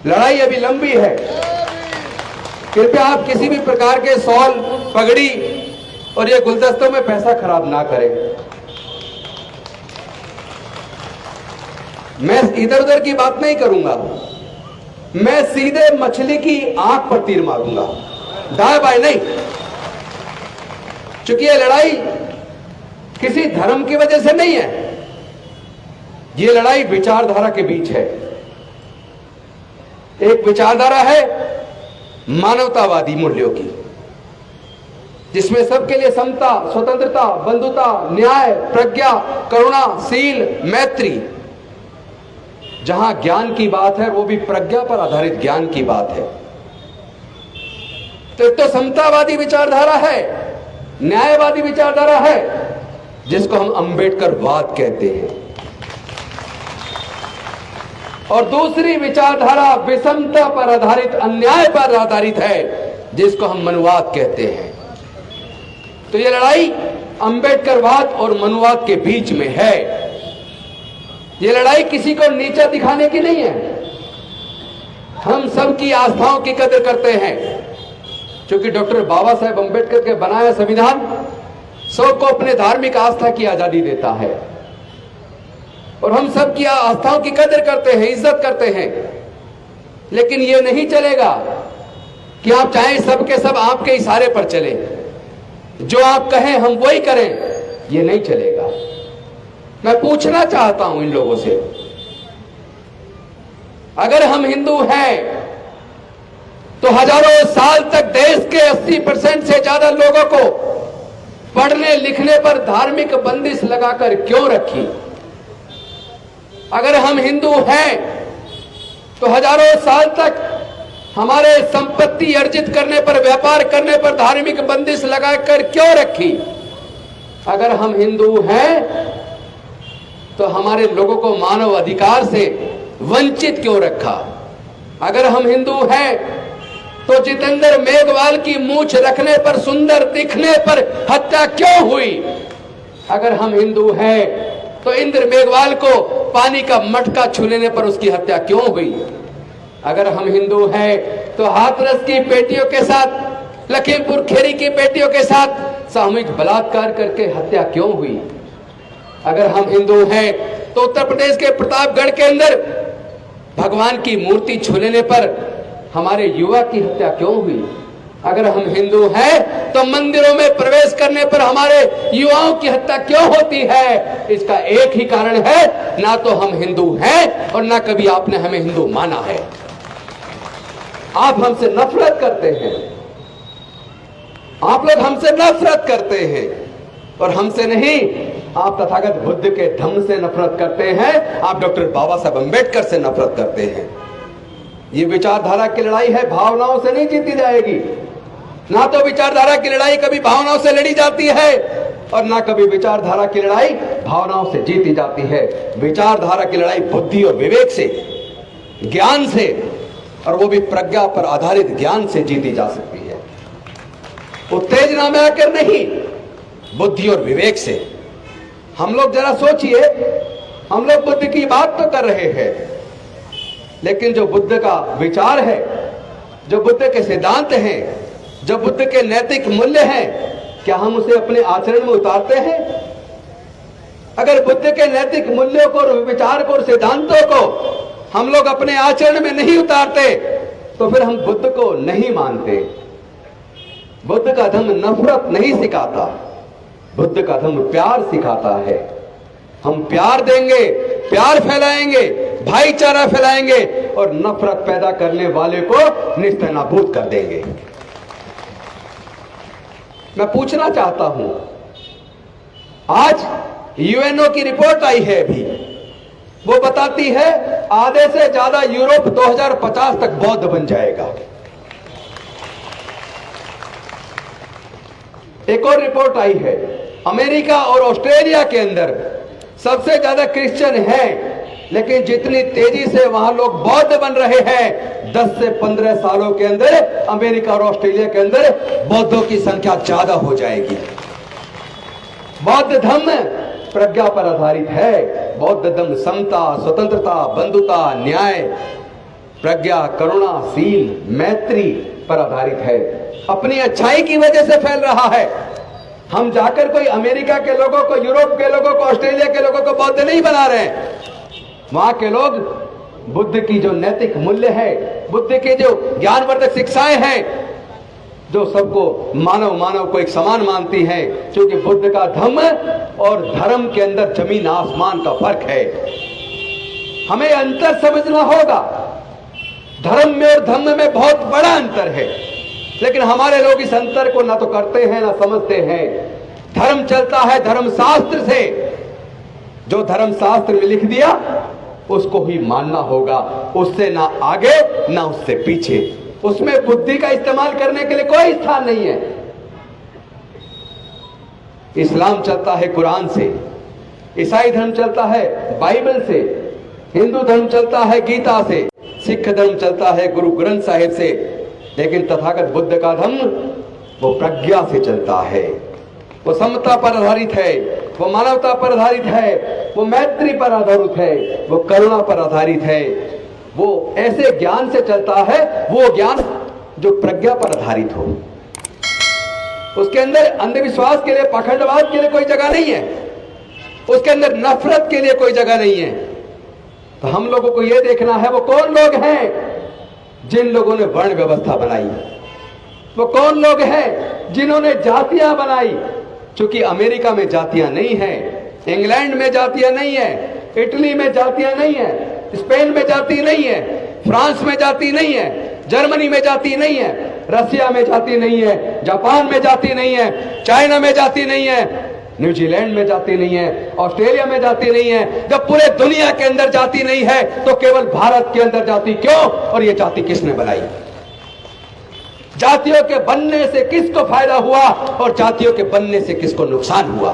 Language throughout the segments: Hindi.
लड़ाई अभी लंबी है। कृपया आप किसी भी प्रकार के शॉल, पगड़ी और ये गुलदस्तों में पैसा खराब ना करें। मैं इधर उधर की बात नहीं करूंगा, मैं सीधे मछली की आंख पर तीर मारूंगा, दाएं बाएं नहीं। चूंकि ये लड़ाई किसी धर्म की वजह से नहीं है, ये लड़ाई विचारधारा के बीच है। एक विचारधारा है मानवतावादी मूल्यों की, जिसमें सबके लिए समता, स्वतंत्रता, बंधुता, न्याय, प्रज्ञा, करुणा, शील, मैत्री। जहां ज्ञान की बात है वो भी प्रज्ञा पर आधारित ज्ञान की बात है। तो समतावादी विचारधारा है, न्यायवादी विचारधारा है, जिसको हम अंबेडकरवाद कहते हैं। और दूसरी विचारधारा विषमता पर आधारित, अन्याय पर आधारित है, जिसको हम मनुवाद कहते हैं। तो ये लड़ाई अंबेडकरवाद और मनुवाद के बीच में है। ये लड़ाई किसी को नीचा दिखाने की नहीं है। हम सबकी आस्थाओं की कदर करते हैं, क्योंकि डॉक्टर बाबा साहेब अंबेडकर के बनाया संविधान सबको अपने धार्मिक आस्था की आजादी देता है। और हम सब की आस्थाओं की कदर करते हैं, इज्जत करते हैं। लेकिन यह नहीं चलेगा कि आप चाहे सबके सब आपके इशारे पर चले, जो आप कहें हम वही करें, यह नहीं चलेगा। मैं पूछना चाहता हूं इन लोगों से, अगर हम हिंदू हैं तो हजारों साल तक देश के 80% से ज्यादा लोगों को पढ़ने लिखने पर धार्मिक बंदिश लगाकर क्यों रखी? अगर हम हिंदू हैं तो हजारों साल तक हमारे संपत्ति अर्जित करने पर, व्यापार करने पर धार्मिक बंदिश लगाकर क्यों रखी? अगर हम हिंदू हैं तो हमारे लोगों को मानव अधिकार से वंचित क्यों रखा? अगर हम हिंदू हैं तो जितेंद्र मेघवाल की मूंछ रखने पर, सुंदर दिखने पर हत्या क्यों हुई? अगर हम हिंदू हैं तो इंद्र मेघवाल को पानी का मटका छू लेने पर उसकी हत्या क्यों हुई? अगर हम हिंदू हैं तो हाथरस की बेटियों के साथ, लखीमपुर खेरी की बेटियों के साथ सामूहिक बलात्कार करके हत्या क्यों हुई? अगर हम हिंदू हैं तो उत्तर प्रदेश के प्रतापगढ़ के अंदर भगवान की मूर्ति छू लेने पर हमारे युवा की हत्या क्यों हुई? अगर हम हिंदू हैं तो मंदिरों में प्रवेश करने पर हमारे युवाओं की हत्या क्यों होती है? इसका एक ही कारण है, ना तो हम हिंदू हैं और ना कभी आपने हमें हिंदू माना है। आप हमसे नफरत करते हैं, आप लोग हमसे नफरत करते हैं, और हमसे नहीं, आप तथागत बुद्ध के धम्म से नफरत करते हैं, आप डॉक्टर बाबा साहब अंबेडकर से नफरत करते हैं। ये विचारधारा की लड़ाई है, भावनाओं से नहीं जीती जाएगी। ना तो विचारधारा की लड़ाई कभी भावनाओं से लड़ी जाती है और ना कभी विचारधारा की लड़ाई भावनाओं से जीती जाती है। विचारधारा की लड़ाई बुद्धि और विवेक से, ज्ञान से, और वो भी प्रज्ञा पर आधारित ज्ञान से जीती जा सकती है। उत्तेजना में आकर नहीं, बुद्धि और विवेक से। हम लोग जरा सोचिए, हम लोग बुद्ध की बात तो कर रहे हैं, लेकिन जो बुद्ध का विचार है, जो बुद्ध के सिद्धांत हैं, जो बुद्ध के नैतिक मूल्य हैं, क्या हम उसे अपने आचरण में उतारते हैं? अगर बुद्ध के नैतिक मूल्यों को, विचार को और सिद्धांतों को हम लोग अपने आचरण में नहीं उतारते तो फिर हम बुद्ध को नहीं मानते। बुद्ध का धम्म नफरत नहीं सिखाता, बुद्ध का धम्म प्यार सिखाता है। हम प्यार देंगे, प्यार फैलाएंगे, भाईचारा फैलाएंगे और नफरत पैदा करने वाले को निस्तनाबूद कर देंगे। मैं पूछना चाहता हूं, आज यूएनओ की रिपोर्ट आई है अभी, वो बताती है आधे से ज्यादा यूरोप 2050 तक बौद्ध बन जाएगा। एक और रिपोर्ट आई है, अमेरिका और ऑस्ट्रेलिया के अंदर सबसे ज्यादा क्रिश्चियन हैं, लेकिन जितनी तेजी से वहां लोग बौद्ध बन रहे हैं, 10 से 15 सालों के अंदर अमेरिका और ऑस्ट्रेलिया के अंदर बौद्धों की संख्या ज्यादा हो जाएगी। बौद्ध धम्म प्रज्ञा पर आधारित है। बौद्ध धम्म समता, स्वतंत्रता, बंधुता, न्याय प्रज्ञा, करुणा, सील, मैत्री पर आधारित है। अपनी अच्छाई की वजह से फैल रहा है। हम जाकर कोई अमेरिका के लोगों को, यूरोप के लोगों को, ऑस्ट्रेलिया के लोगों को बौद्ध नहीं बना रहे हैं। वहां के लोग बुद्ध की जो नैतिक मूल्य है, बुद्ध के जो ज्ञानवर्धक शिक्षाएं हैं, जो सबको मानव को एक समान मानती है, क्योंकि बुद्ध का धम्म और धर्म के अंदर जमीन आसमान का फर्क है। हमें अंतर समझना होगा। धर्म में और धम्म में बहुत बड़ा अंतर है, लेकिन हमारे लोग इस अंतर को ना तो करते हैं ना समझते हैं। धर्म चलता है धर्म शास्त्र से। जो धर्म शास्त्र में लिख दिया उसको ही मानना होगा, उससे ना आगे ना उससे पीछे। उसमें बुद्धि का इस्तेमाल करने के लिए कोई स्थान नहीं है। इस्लाम चलता है कुरान से, ईसाई धर्म चलता है बाइबल से, हिंदू धर्म चलता है गीता से, सिख धर्म चलता है गुरु ग्रंथ साहिब से, लेकिन तथागत बुद्ध का धर्म वो प्रज्ञा से चलता है। वो समता पर आधारित है, वो मानवता पर आधारित है, वो मैत्री पर आधारित है, वो करुणा पर आधारित है। वो ऐसे ज्ञान से चलता है, वो ज्ञान जो प्रज्ञा पर आधारित हो। उसके अंदर अंधविश्वास के लिए, पाखंडवाद के लिए कोई जगह नहीं है। उसके अंदर नफरत के लिए कोई जगह नहीं है। तो हम लोगों को यह देखना है वो कौन लोग हैं जिन लोगों ने वर्ण व्यवस्था बनाई, वो कौन लोग हैं जिन्होंने जातियां बनाई। क्योंकि अमेरिका में जातियां नहीं है, इंग्लैंड में जातियां नहीं है, इटली में जातियां नहीं है, स्पेन में जाति नहीं है, फ्रांस में जाति नहीं है, जर्मनी में जाति नहीं है, रसिया में जाति नहीं है, जापान में जाति नहीं है, चाइना में जाति नहीं है, न्यूजीलैंड में जाति नहीं है, ऑस्ट्रेलिया में जाति नहीं है। जब पूरे दुनिया के अंदर जाति नहीं है तो केवल भारत के अंदर जाति क्यों? और ये जाति किसने बनाई? जातियों के बनने से किसको फायदा हुआ और जातियों के बनने से किसको नुकसान हुआ?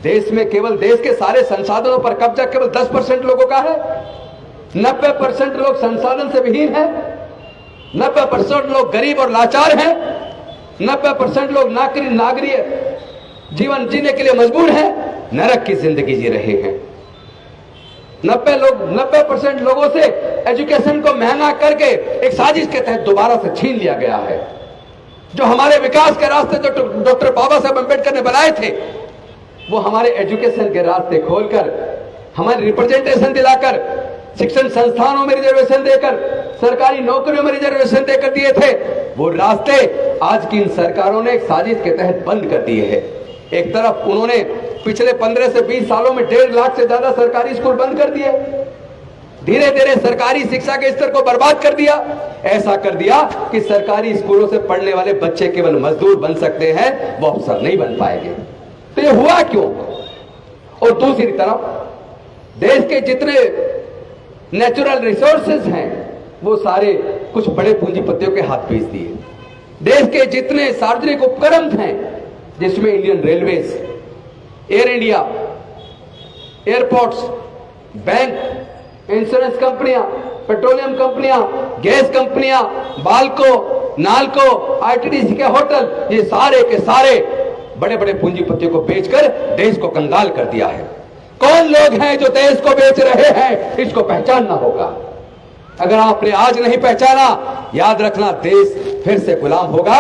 देश में केवल देश के सारे संसाधनों पर कब्जा केवल 10% लोगों का है। 90% लोग संसाधन से विहीन हैं। 90% लोग गरीब और लाचार हैं। 90% लोग नागरिक जीवन जीने के लिए मजबूर हैं, नरक की जिंदगी जी रहे हैं। 90% लोगों से एजुकेशन को महंगा करके एक साजिश के तहत दोबारा से छीन लिया गया है। जो हमारे विकास के रास्ते जो डॉक्टर बाबा साहब अम्बेडकर ने बनाए थे, वो हमारे एजुकेशन के रास्ते खोलकर, हमारे रिप्रेजेंटेशन दिलाकर, शिक्षण संस्थानों में रिजर्वेशन देकर, सरकारी नौकरियों में रिजर्वेशन देकर दिए थे, वो रास्ते आज की इन सरकारों ने एक साजिश के तहत बंद कर दिए हैं। एक तरफ उन्होंने पिछले 15 से 20 सालों में 1.5 लाख से ज्यादा सरकारी स्कूल बंद कर दिए, धीरे धीरे सरकारी शिक्षा के स्तर को बर्बाद कर दिया। ऐसा कर दिया कि सरकारी स्कूलों से पढ़ने वाले बच्चे केवल मजदूर बन सकते हैं, वो अफसर नहीं बन पाएंगे। तो ये हुआ क्यों? और दूसरी तरफ देश के जितने नेचुरल रिसोर्सेज हैं वो सारे कुछ बड़े पूंजीपतियों के हाथ भेज दिए। देश के जितने सार्वजनिक उपक्रम हैं, जिसमें Indian railways, air India, airports, bank, insurance कंपनियां, पेट्रोलियम कंपनियां, गैस कंपनियां, बाल्को, नाल्को, आईटीडीसी के होटल, ये सारे के सारे बड़े बड़े पूंजीपतियों को बेचकर देश को कंगाल कर दिया है। कौन लोग हैं जो देश को बेच रहे हैं, इसको पहचानना होगा। अगर आपने आज नहीं पहचाना, याद रखना देश फिर से गुलाम होगा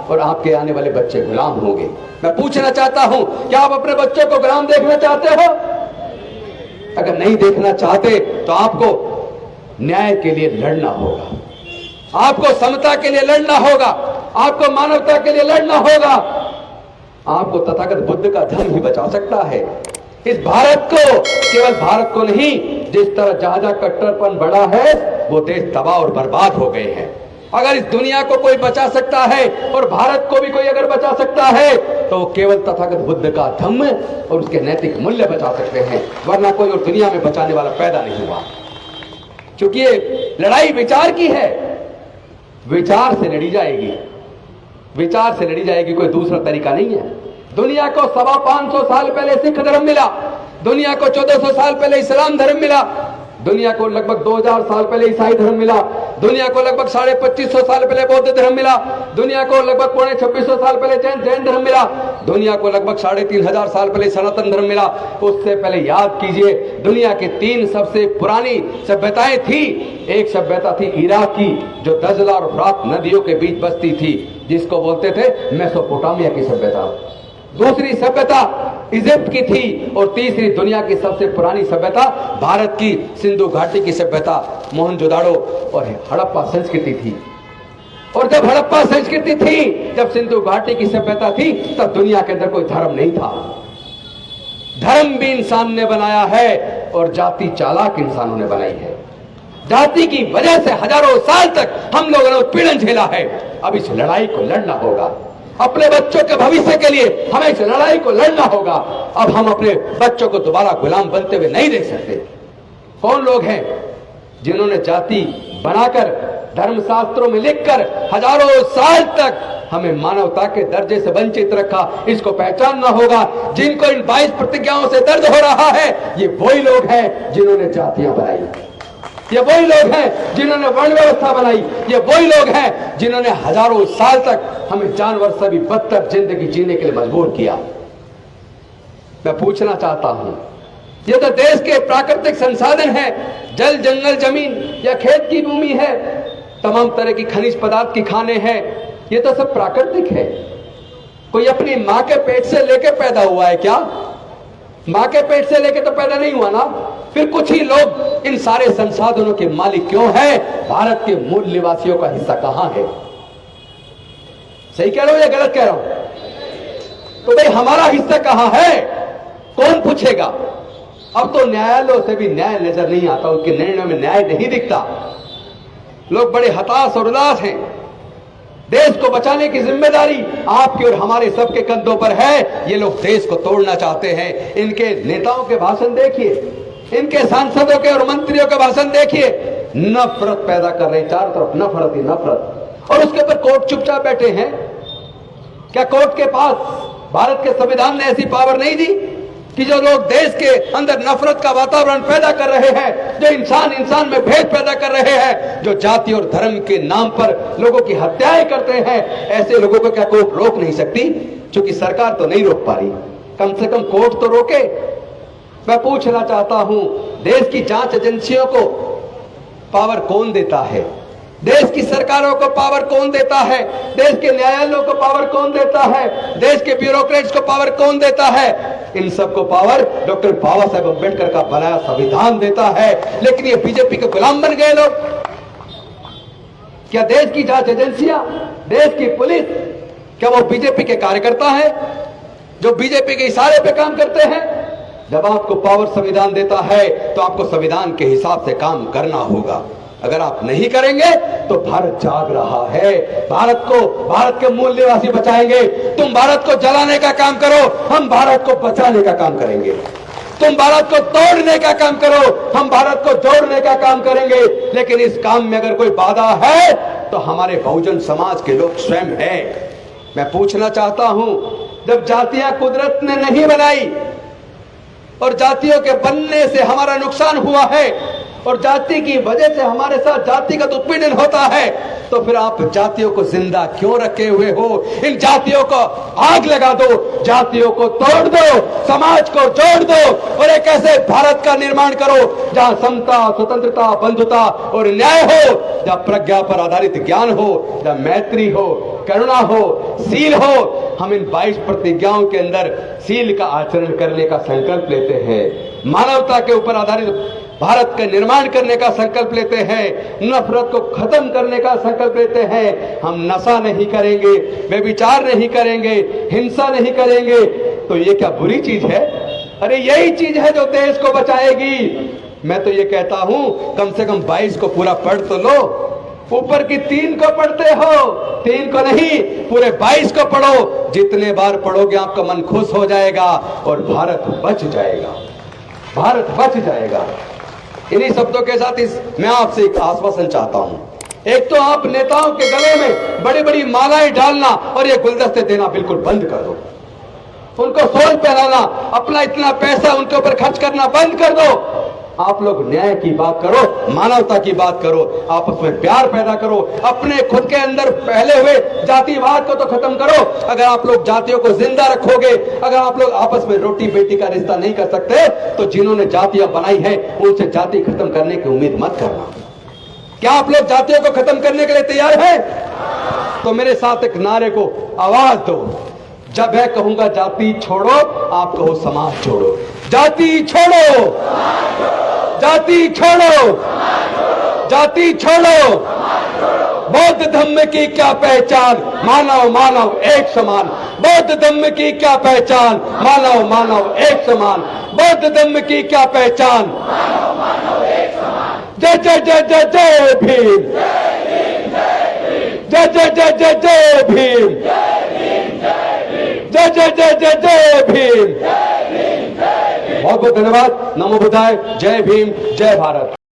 और आपके आने वाले बच्चे गुलाम होंगे। मैं पूछना चाहता हूं, क्या आप अपने बच्चों को गुलाम देखना चाहते हो? अगर नहीं देखना चाहते तो आपको न्याय के लिए लड़ना होगा, आपको समता के लिए लड़ना होगा, आपको मानवता के लिए लड़ना होगा। आपको तथागत बुद्ध का धर्म ही बचा सकता है। इस भारत को, केवल भारत को नहीं, जिस तरह जहां जहां कट्टरपन बढ़ा है वो देश तबाह और बर्बाद हो गए हैं। अगर इस दुनिया को कोई बचा सकता है और भारत को भी कोई अगर बचा सकता है तो केवल तथागत बुद्ध का धम्म और उसके नैतिक मूल्य बचा सकते हैं, वरना कोई और दुनिया में बचाने वाला पैदा नहीं हुआ। क्योंकि ये लड़ाई विचार की है, विचार से लड़ी जाएगी, विचार से लड़ी जाएगी, कोई दूसरा तरीका नहीं है। दुनिया को 525 साल पहले सिख धर्म मिला, दुनिया को 1400 साल पहले इस्लाम धर्म मिला, दुनिया को लगभग 2000 साल पहले ईसाई धर्म मिला, दुनिया को लगभग 2550 साल पहले बौद्ध धर्म मिला, दुनिया को लगभग 2600 साल पहले जैन धर्म मिला, दुनिया को लगभग 3500 साल पहले सनातन धर्म मिला। उससे पहले याद कीजिए, दुनिया की 3 सबसे पुरानी सभ्यताएं थी। एक सभ्यता थी इराक की, जो दजला और फ्रात नदियों के बीच बसती थी, जिसको बोलते थे मेसोपोटामिया की सभ्यता। दूसरी सभ्यता इजिप्ट की थी, और तीसरी दुनिया की सबसे पुरानी सभ्यता भारत की सिंधु घाटी की सभ्यता मोहनजोदाड़ो और हड़प्पा संस्कृति थी। और जब हड़प्पा संस्कृति थी, जब सिंधु घाटी की सभ्यता थी, तब दुनिया के अंदर कोई धर्म नहीं था। धर्म भी इंसान ने बनाया है और जाति चालाक इंसानों ने बनाई है। जाति की वजह से हजारों साल तक हम लोगों ने उत्पीड़न झेला है। अब इस लड़ाई को लड़ना होगा। अपने बच्चों के भविष्य के लिए हमें इस लड़ाई को लड़ना होगा। अब हम अपने बच्चों को दोबारा गुलाम बनते हुए नहीं देख सकते। कौन लोग हैं जिन्होंने जाति बनाकर, धर्मशास्त्रों में लिखकर हजारों साल तक हमें मानवता के दर्जे से वंचित रखा? इसको पहचानना होगा। जिनको इन 22 प्रतिज्ञाओं से दर्द हो रहा है, ये वही लोग हैं जिन्होंने जातियां बनाई, ये वही लोग हैं जिन्होंने वर्ण व्यवस्था बनाई, ये वही लोग हैं जिन्होंने हजारों साल तक हमें जानवर से भी बदतर जिंदगी जीने के लिए मजबूर किया। मैं पूछना चाहता हूं, ये तो देश के प्राकृतिक संसाधन है, जल, जंगल, जमीन या खेत की भूमि है, तमाम तरह की खनिज पदार्थ की खाने हैं, ये तो सब प्राकृतिक है। कोई अपनी मां के पेट से लेके पैदा हुआ है क्या? मां के पेट से लेके तो पैदा नहीं हुआ ना। फिर कुछ ही लोग इन सारे संसाधनों के मालिक क्यों हैं? भारत के मूल निवासियों का हिस्सा कहां है? सही कह रहा हूं या गलत कह रहा हूं? तो भाई हमारा हिस्सा कहां है? कौन पूछेगा? अब तो न्यायालयों से भी न्याय नजर नहीं आता, उनके निर्णयों में न्याय नहीं दिखता। लोग बड़े हताश और उदास हैं। देश को बचाने की जिम्मेदारी आपके और हमारे सबके कंधों पर है। ये लोग देश को तोड़ना चाहते हैं। इनके नेताओं के भाषण देखिए, इनके सांसदों के और मंत्रियों के भाषण देखिए, नफरत पैदा कर रहे हैं। चारों तरफ नफरत ही नफरत। और उसके ऊपर कोर्ट चुपचाप बैठे हैं। क्या कोर्ट के पास भारत के संविधान ने ऐसी पावर नहीं दी कि जो लोग देश के अंदर नफरत का वातावरण पैदा कर रहे हैं, जो इंसान इंसान में भेद पैदा कर रहे हैं, जो जाति और धर्म के नाम पर लोगों की हत्याएं करते हैं, ऐसे लोगों को क्या कोर्ट रोक नहीं सकती? क्योंकि सरकार तो नहीं रोक पा रही, कम से कम कोर्ट तो रोके। मैं पूछना चाहता हूं, देश की जांच एजेंसियों को पावर कौन देता है? देश की सरकारों को पावर कौन देता है? देश के न्यायालयों को पावर कौन देता है? देश के ब्यूरोक्रेट्स को पावर कौन देता है? इन सबको पावर डॉक्टर बाबा साहेब अम्बेडकर का बनाया संविधान देता है। लेकिन ये बीजेपी के गुलाम बन गए लोग। क्या देश की जांच एजेंसियां, देश की पुलिस, क्या वो बीजेपी के कार्यकर्ता है जो बीजेपी के इशारे पे काम करते हैं? जब आपको पावर संविधान देता है तो आपको संविधान के हिसाब से काम करना होगा। अगर आप नहीं करेंगे तो भारत जाग रहा है। भारत के मूल निवासी बचाएंगे। तुम भारत को जलाने का काम करो, हम भारत को बचाने का काम करेंगे। तुम भारत को तोड़ने का काम करो, हम भारत को जोड़ने का काम करेंगे। लेकिन इस काम में अगर कोई बाधा है तो हमारे बहुजन समाज के लोग स्वयं हैं। मैं पूछना चाहता हूं, जब जातियां कुदरत ने नहीं बनाई और जातियों के बनने से हमारा नुकसान हुआ है और जाति की वजह से हमारे साथ जातिगत उत्पीड़न होता है, तो फिर आप जातियों को जिंदा क्यों रखे हुए हो? इन जातियों को आग लगा दो, जातियों को तोड़ दो, समाज को जोड़ दो और एक ऐसे भारत का निर्माण करो जहां समता, स्वतंत्रता, बंधुता और न्याय हो, जहां प्रज्ञा पर आधारित ज्ञान हो, जहां मैत्री हो, करुणा हो, सील हो। हम इन 22 प्रतिज्ञाओं के अंदर सील का आचरण करने का संकल्प लेते हैं। मानवता के ऊपर आधारित भारत का निर्माण करने का संकल्प लेते हैं। नफरत को खत्म करने का संकल्प लेते हैं। हम नशा नहीं करेंगे, व्यभिचार नहीं करेंगे, हिंसा नहीं करेंगे। तो ये क्या बुरी चीज है? अरे यही चीज है जो देश को बचाएगी। मैं तो ये कहता हूं, कम से कम 22 को पूरा पढ़ तो लो। ऊपर की 3 को पढ़ते हो, 3 को नहीं, पूरे 22 को पढ़ो। जितने बार पढ़ोगे आपका मन खुश हो जाएगा और भारत बच जाएगा। भारत बच जाएगा। इन्हीं शब्दों के साथ मैं आपसे एक आश्वासन चाहता हूं। एक तो आप नेताओं के गले में बड़ी बड़ी मालाएं डालना और ये गुलदस्ते देना बिल्कुल बंद कर दो। उनको सोच पहनाना, अपना इतना पैसा उनके ऊपर खर्च करना बंद कर दो। आप लोग न्याय की बात करो, मानवता की बात करो, आपस में प्यार पैदा करो, अपने खुद के अंदर फैले हुए जातिवाद को तो खत्म करो। अगर आप लोग जातियों को जिंदा रखोगे, अगर आप लोग आपस में रोटी बेटी का रिश्ता नहीं कर सकते, तो जिन्होंने जातियां बनाई है उनसे जाति खत्म करने की उम्मीद मत करना। क्या आप लोग जातियों को खत्म करने के लिए तैयार हैं? तो मेरे साथ एक नारे को आवाज दो। जब मैं कहूंगा जाति छोड़ो, आप कहो समाज छोड़ो। जाति छोड़ो, जाति छोड़ो, जाति छोड़ो। बौद्ध धर्म की क्या पहचान, मानव मानव एक समान। बौद्ध धर्म की क्या पहचान, मानव मानव एक समान। बौद्ध धर्म की क्या पहचान, मानव मानव एक समान। जय जय जय जय जय भीम, जय जय जय जय जय भीम, जय जय जय जय जय भीम। बहुत बहुत धन्यवाद। नमो बुद्धाय। जय भीम, जय भारत।